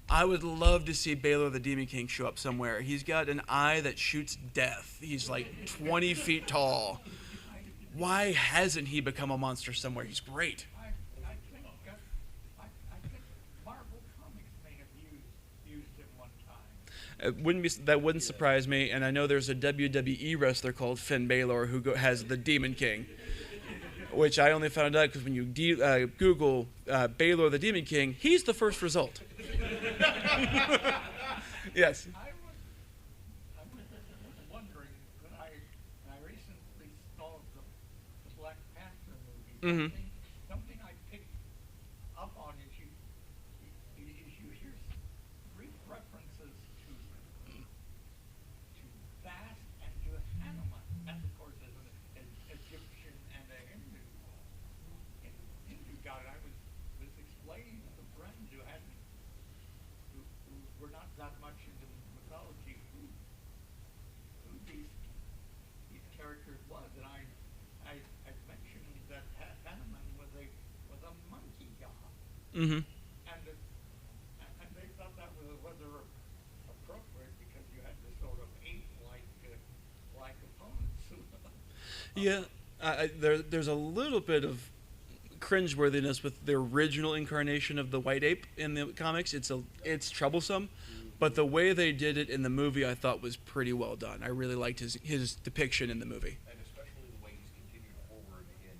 I would love to see Balor the Demon King show up somewhere. He's got an eye that shoots death. He's like 20 feet tall. Why hasn't he become a monster somewhere? He's great. I think Marvel Comics may have used him one time. That wouldn't surprise me. And I know there's a WWE wrestler called Finn Balor who has the Demon King, which I only found out because when you Google Balor the Demon King, he's the first result. Yes. I was wondering when I recently saw the Black Panther movie. Mm-hmm. Something I picked up on is you hear Greek references to Bast and to Hanuman. That, of course, is an Egyptian and a Hindu god. I was explaining to the friends who were not that much into mythology who these characters was, and I mentioned that Hanuman was a monkey god, Mm-hmm. and they thought that was rather appropriate because you had this sort of ape-like opponents. Yeah. There's a little bit of cringeworthiness with the original incarnation of the white ape in the comics. It's troublesome, but the way they did it in the movie I thought was pretty well done. I really liked his depiction in the movie. And especially the way he's continued forward in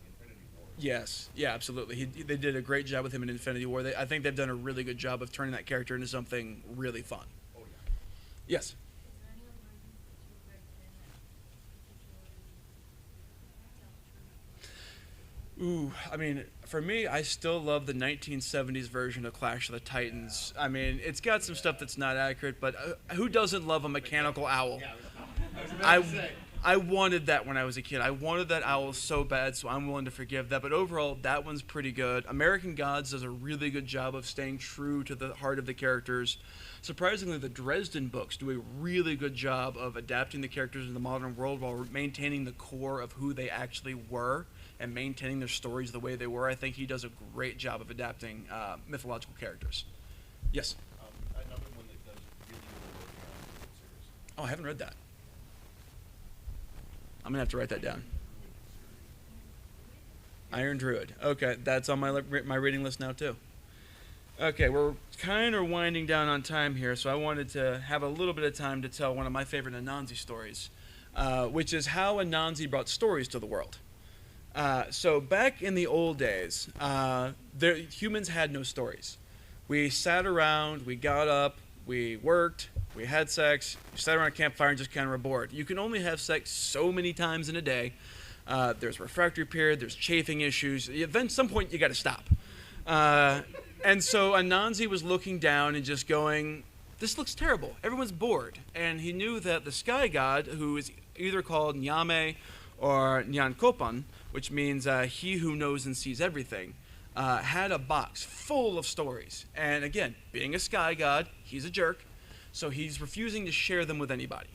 Infinity War. Yes, yeah, absolutely. They did a great job with him in Infinity War. I think they've done a really good job of turning that character into something really fun. Oh yeah. Yes. Is there any other versions that you recommend that particularly tell the truth? Ooh, I mean, for me, I still love the 1970s version of Clash of the Titans. I mean, it's got some stuff that's not accurate, but who doesn't love a mechanical owl? Yeah, I was about to say. I wanted that when I was a kid. I wanted that owl so bad, so I'm willing to forgive that. But overall, that one's pretty good. American Gods does a really good job of staying true to the heart of the characters. Surprisingly, the Dresden books do a really good job of adapting the characters in the modern world while maintaining the core of who they actually were and maintaining their stories the way they were. I think he does a great job of adapting mythological characters. Yes? Another one that does really well working on the series. Oh, I haven't read that. I'm going to have to write that down. Iron Druid. Okay, that's on my reading list now too. Okay, we're kind of winding down on time here, so I wanted to have a little bit of time to tell one of my favorite Anansi stories, which is how Anansi brought stories to the world. So back in the old days, humans had no stories. We sat around, we got up, we worked, we had sex, we sat around a campfire and just kind of were bored. You can only have sex so many times in a day. There's refractory period, there's chafing issues. At some point, you got to stop. And so Anansi was looking down and just going, this looks terrible. Everyone's bored. And he knew that the sky god, who is either called Nyame or Nyankopan, which means he who knows and sees everything, had a box full of stories. And again, being a sky god, he's a jerk, so he's refusing to share them with anybody.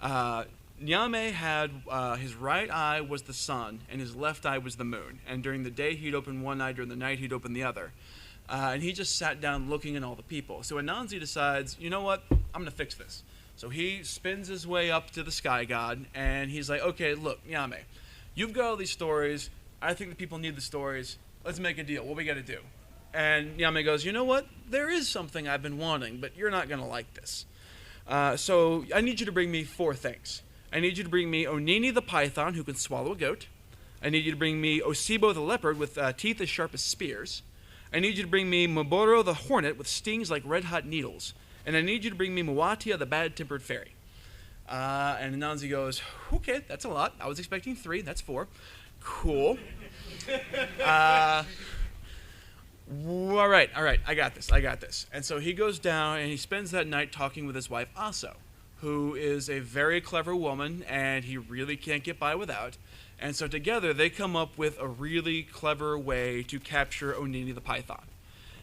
Nyame had his right eye was the sun, and his left eye was the moon. And during the day, he'd open one eye, during the night, he'd open the other. And he just sat down looking at all the people. So Anansi decides, you know what, I'm going to fix this. So he spins his way up to the sky god, and he's like, okay, look, Nyame, you've got all these stories. I think the people need the stories. Let's make a deal. What we got to do? And Nyame goes, you know what, there is something I've been wanting, but you're not going to like this. So I need you to bring me 4 things. I need you to bring me Onini the python, who can swallow a goat. I need you to bring me Osibo the leopard with teeth as sharp as spears. I need you to bring me Moboro the hornet with stings like red-hot needles. And I need you to bring me Muatia the bad-tempered fairy. And Anansi goes, okay, that's a lot. I was expecting 3. That's 4. Cool. All right, I got this. And so he goes down and he spends that night talking with his wife, Aso, who is a very clever woman and he really can't get by without. And so together they come up with a really clever way to capture Onini the python.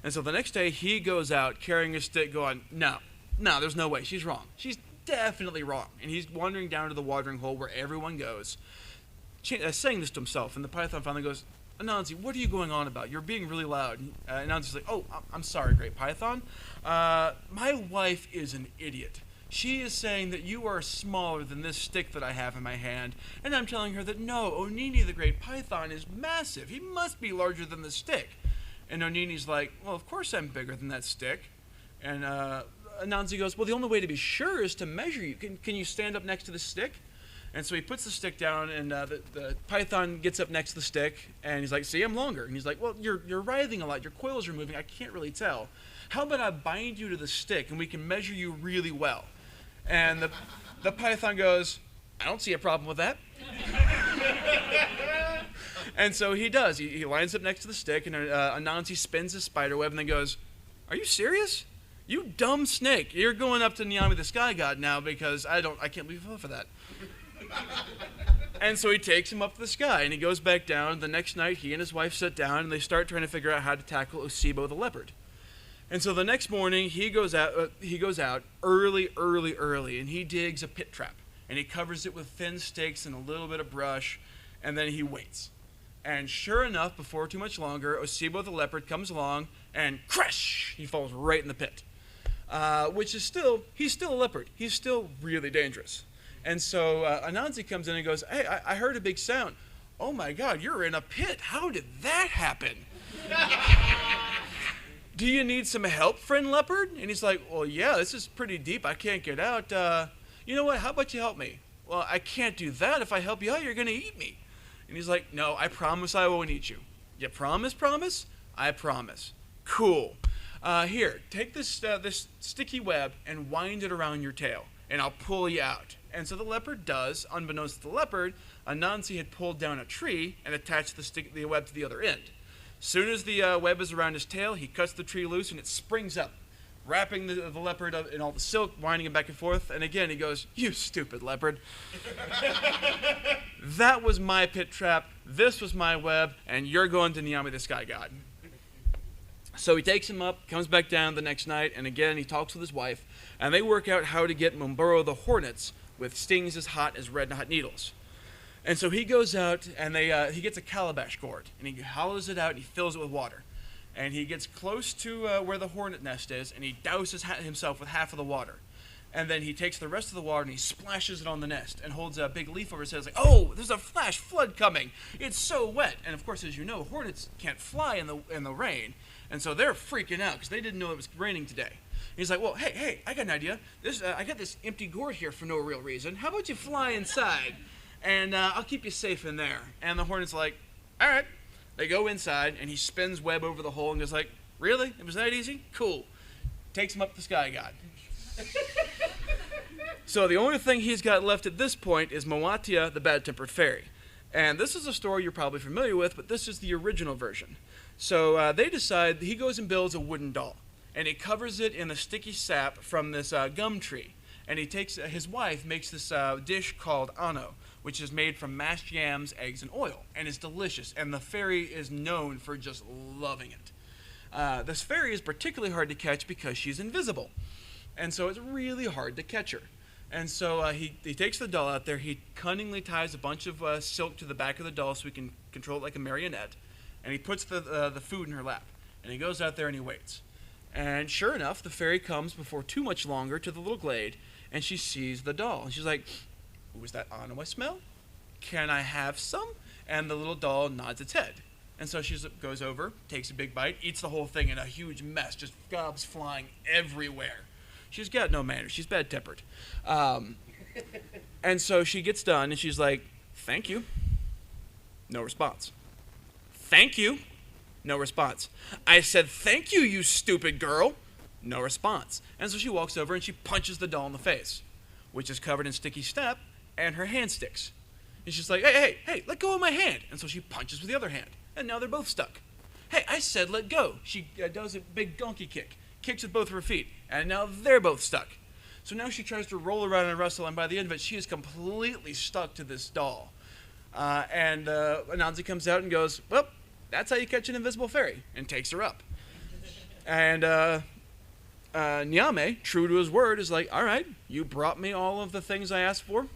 And so the next day he goes out carrying a stick going, no, there's no way. She's wrong. She's definitely wrong. And he's wandering down to the watering hole where everyone goes, saying this to himself. And the python finally goes, Anansi, what are you going on about? You're being really loud. And Anansi's like, oh, I'm sorry, great python. My wife is an idiot. She is saying that you are smaller than this stick that I have in my hand, and I'm telling her that no, Onini the great python is massive. He must be larger than the stick. And Onini's like, well, of course I'm bigger than that stick. And Anansi goes, well, the only way to be sure is to measure you. Can you stand up next to the stick? And so he puts the stick down, and the python gets up next to the stick, and he's like, see, I'm longer. And he's like, well, you're writhing a lot. Your coils are moving. I can't really tell. How about I bind you to the stick, and we can measure you really well? And the python goes, I don't see a problem with that. And so he does. He lines up next to the stick, and Anansi spins his spider web and then goes, are you serious? You dumb snake. You're going up to Nyame the sky god now because I can't believe you fell for that. And so he takes him up to the sky, and he goes back down. The next night, he and his wife sit down, and they start trying to figure out how to tackle Osibo the leopard. And so the next morning, he goes out early, and he digs a pit trap. And he covers it with thin stakes and a little bit of brush, and then he waits. And sure enough, before too much longer, Osibo the leopard comes along, and crash! He falls right in the pit. Which is he's still a leopard. He's still really dangerous. And so Anansi comes in and goes, hey, I heard a big sound. Oh my God, you're in a pit. How did that happen? Do you need some help, friend leopard? And he's like, well, yeah, this is pretty deep. I can't get out. You know what? How about you help me? Well, I can't do that. If I help you out, you're going to eat me. And he's like, no, I promise I won't eat you. You promise? I promise. Cool. Here, take this sticky web and wind it around your tail, and I'll pull you out. And so the leopard does. Unbeknownst to the leopard, Anansi had pulled down a tree and attached the web to the other end. Soon as the web is around his tail, he cuts the tree loose and it springs up, wrapping the leopard up in all the silk, winding him back and forth. And again, he goes, you stupid leopard. That was my pit trap, this was my web, and you're going to Nyame the sky god. So he takes him up, comes back down the next night, and again he talks with his wife, and they work out how to get Mumburo the hornets with stings as hot as red-hot needles. And so he goes out and he gets a calabash gourd and he hollows it out and he fills it with water. And he gets close to where the hornet nest is and he douses himself with half of the water. And then he takes the rest of the water and he splashes it on the nest and holds a big leaf over his head. Like, oh, there's a flash flood coming. It's so wet. And of course, as you know, hornets can't fly in the rain. And so they're freaking out because they didn't know it was raining today. He's like, well, hey, I got an idea. I got this empty gourd here for no real reason. How about you fly inside? And I'll keep you safe in there. And the hornet's like, all right. They go inside, and he spins web over the hole and goes like, really? It was that easy? Cool. Takes him up to the sky god. So the only thing he's got left at this point is Moatia, the bad-tempered fairy. And this is a story you're probably familiar with, but this is the original version. So they decide, he goes and builds a wooden doll. And he covers it in the sticky sap from this gum tree. And he takes, his wife makes this dish called ano, which is made from mashed yams, eggs, and oil, and it's delicious. And the fairy is known for just loving it. This fairy is particularly hard to catch because she's invisible, and so it's really hard to catch her. And so he takes the doll out there. He cunningly ties a bunch of silk to the back of the doll so he can control it like a marionette, and he puts the food in her lap. And he goes out there and he waits. And sure enough, the fairy comes before too much longer to the little glade, and she sees the doll. And she's like, "Who is that ano I smell? Can I have some?" And the little doll nods its head. And so she goes over, takes a big bite, eats the whole thing in a huge mess, just gobs flying everywhere. She's got no manners. She's bad-tempered. And so she gets done, and she's like, "Thank you." No response. "Thank you." No response. "I said thank you, you stupid girl." No response. And so she walks over and she punches the doll in the face, which is covered in sticky sap, and her hand sticks. And she's like, hey, let go of my hand. And so she punches with the other hand, and now they're both stuck. "Hey, I said let go." She does a big donkey kick, kicks with both of her feet, and now they're both stuck. So now she tries to roll around and wrestle, and by the end of it, she is completely stuck to this doll. And Anansi comes out and goes, "Well, that's how you catch an invisible fairy," and takes her up. And Nyame, true to his word, is like, "All right, you brought me all of the things I asked for.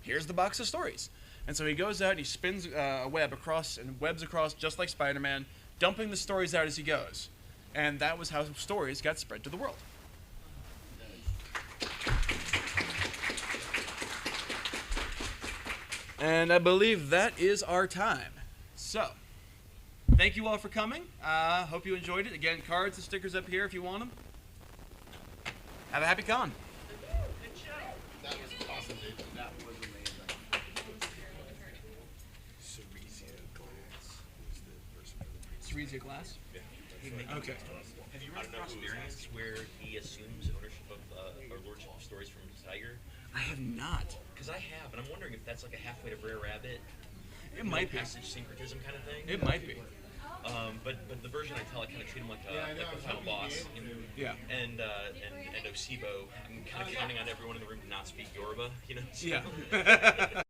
Here's the box of stories." And so he goes out and he spins a web across and webs across just like Spider-Man, dumping the stories out as he goes. And that was how stories got spread to the world. And I believe that is our time. So, thank you all for coming. Hope you enjoyed it. Again, cards and stickers up here if you want them. Have a happy con. That was awesome, dude. That was amazing. Ceresia Glass? Yeah. Okay. Have you run across experience where he assumes ownership of or lordship of stories from Tiger? I have not. Because I have, and I'm wondering if that's like a halfway to Brer Rabbit. It might be. Passage syncretism kind of thing. It might be. But the version I tell, I kind of treat him like the final boss. You know? Yeah. And Osibo, I'm kind of counting on everyone in the room to not speak Yoruba. You know. So. Yeah.